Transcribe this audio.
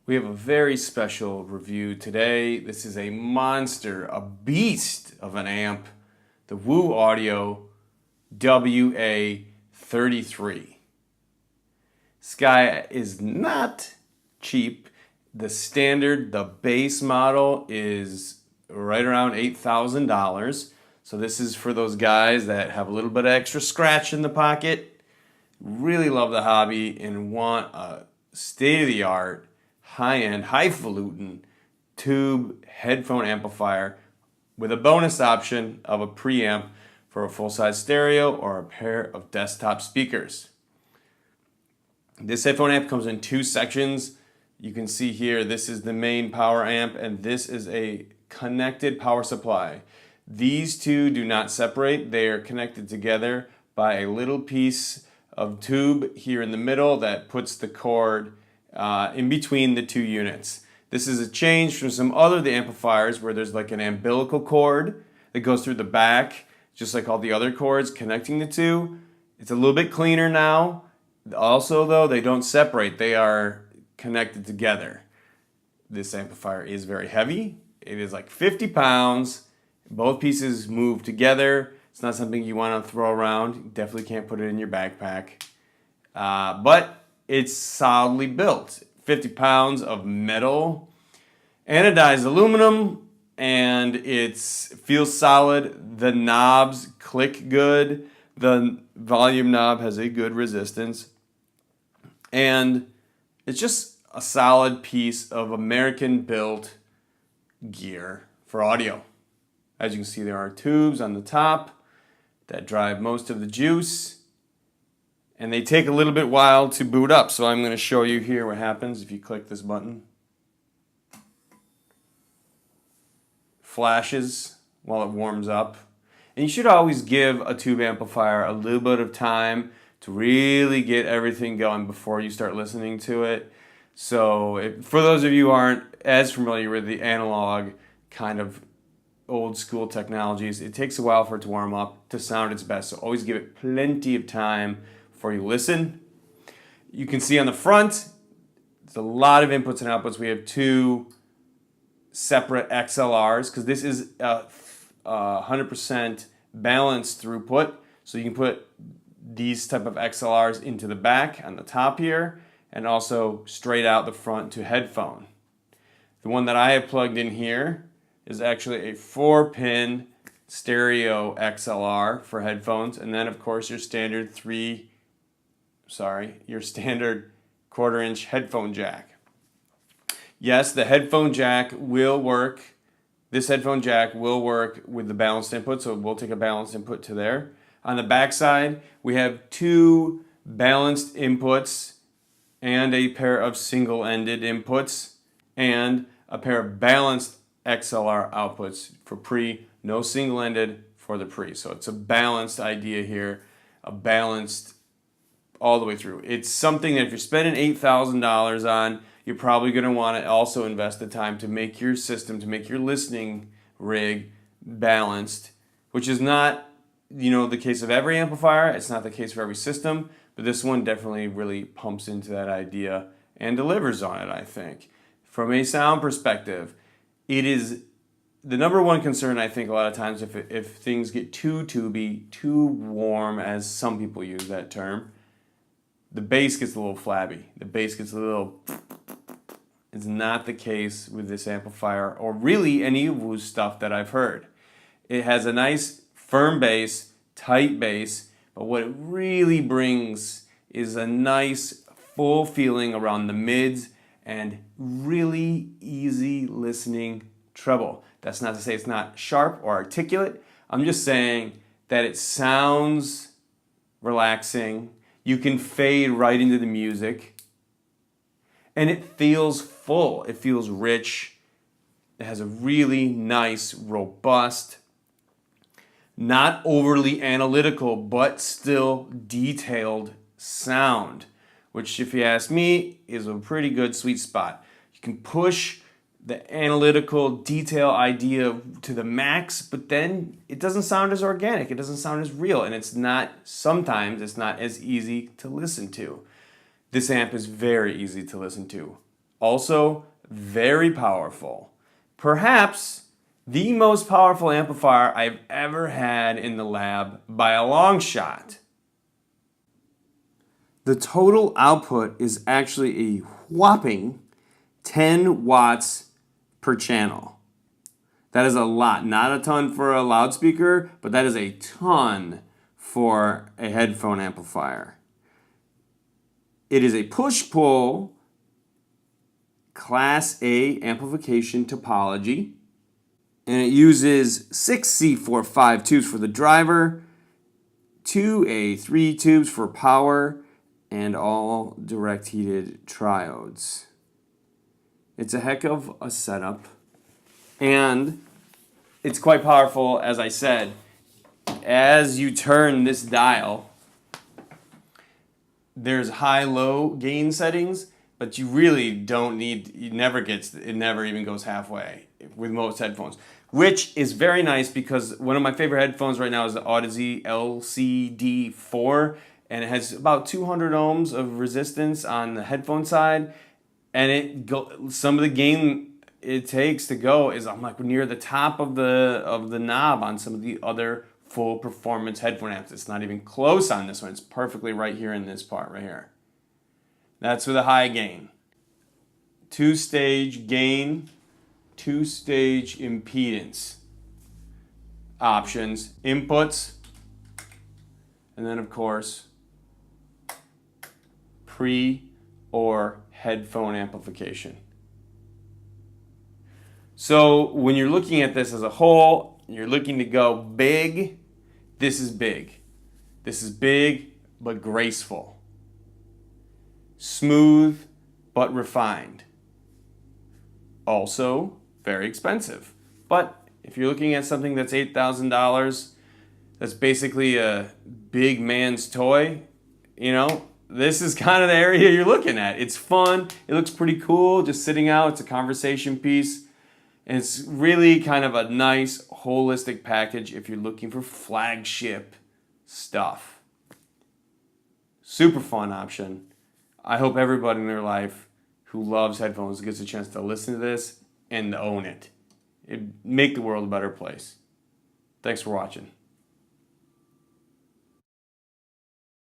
We have a very special review today. This is a monster, a beast of an amp, the Woo Audio WA33. This guy is not cheap. The standard, the base model is right around $8,000. So this is for those guys that have a little bit of extra scratch in the pocket, really love the hobby, and want a state-of-the-art, high-end, highfalutin tube headphone amplifier with a bonus option of a preamp for a full-size stereo or a pair of desktop speakers. This headphone amp comes in two sections. You can see here, this is the main power amp, and this is a connected power supply. These two do not separate. They are connected together by a little piece of tube here in the middle that puts the cord in between the two units. This is a change from some other the amplifiers where there's like an umbilical cord that goes through the back, just like all the other cords connecting the two. It's a little bit cleaner now. Also though, they don't separate. They are connected together. This amplifier is very heavy. It is like 50 pounds. Both pieces move together. It's not something you want to throw around. You definitely can't put it in your backpack. But it's solidly built. 50 pounds of metal, anodized aluminum, and it feels solid. The knobs click good. The volume knob has a good resistance. And it's just a solid piece of American-built gear for audio. As you can see, there are tubes on the top that drive most of the juice, and they take a little bit while to boot up. So I'm going to show you here what happens if you click this button. Flashes while it warms up. And you should always give a tube amplifier a little bit of time to really get everything going before you start listening to it. So for those of you who aren't as familiar with the analog kind of old school technologies, it takes a while for it to warm up to sound its best. So always give it plenty of time before you listen. You can see on the front, there's a lot of inputs and outputs. We have two separate XLRs because this is a 100% balanced throughput. So you can put these type of XLRs into the back on the top here and also straight out the front to headphone. The one that I have plugged in here is actually a 4-pin stereo XLR for headphones, and then of course your standard standard 1/4-inch headphone jack. Yes, the headphone jack will work. This headphone jack will work with the balanced input, so we'll take a balanced input to there. On the back side, we have two balanced inputs and a pair of single-ended inputs and a pair of balanced XLR outputs for pre, no single-ended for the pre. So it's a balanced idea here, a balanced all the way through. It's something that if you're spending $8,000 on, you're probably going to want to also invest the time to make your system, to make your listening rig balanced, which is not, the case of every amplifier. It's not the case for every system, but this one definitely really pumps into that idea and delivers on it, I think. From a sound perspective, it is the number one concern, I think, a lot of times if things get too tubey, too warm, as some people use that term, the bass gets a little flabby. The bass gets a little... It's not the case with this amplifier, or really any of Woo's stuff that I've heard. It has a nice, firm bass, tight bass, but what it really brings is a nice, full feeling around the mids and really easy listening treble. That's not to say it's not sharp or articulate. I'm just saying that it sounds relaxing. You can fade right into the music. And it feels full. It feels rich. It has a really nice, robust, not overly analytical, but still detailed sound, which, if you ask me, is a pretty good sweet spot. You can push the analytical detail idea to the max, but then it doesn't sound as organic. It doesn't sound as real, and sometimes it's not as easy to listen to. This amp is very easy to listen to. Also, very powerful. Perhaps the most powerful amplifier I've ever had in the lab by a long shot. The total output is actually a whopping 10 watts per channel. That is a lot. Not a ton for a loudspeaker, but that is a ton for a headphone amplifier. It is a push-pull Class A amplification topology, and it uses 6 C45 tubes for the driver, 2 A3 tubes for power, and all direct heated triodes. It's a heck of a setup, and it's quite powerful, as I said. As you turn this dial, there's high-low gain settings, but you really don't need, it never even goes halfway with most headphones, which is very nice because one of my favorite headphones right now is the Audeze LCD4, and it has about 200 ohms of resistance on the headphone side, and some of the gain it takes to go is I'm like near the top of the knob on some of the other full performance headphone amps. It's not even close on this one. It's perfectly right here in this part right here. That's with a high gain. 2-stage gain, 2-stage impedance options, inputs, and then of course pre or headphone amplification. So when you're looking at this as a whole, you're looking to go big. This is big. This is big but graceful. Smooth but refined. Also very expensive. But if you're looking at something that's $8,000, that's basically a big man's toy, you know, this is kind of the area you're looking at. It's fun. It looks pretty cool just sitting out. It's a conversation piece. And it's really kind of a nice holistic package if you're looking for flagship stuff. Super fun option. I hope everybody in their life who loves headphones gets a chance to listen to this and own it. It'd make the world a better place. Thanks for watching.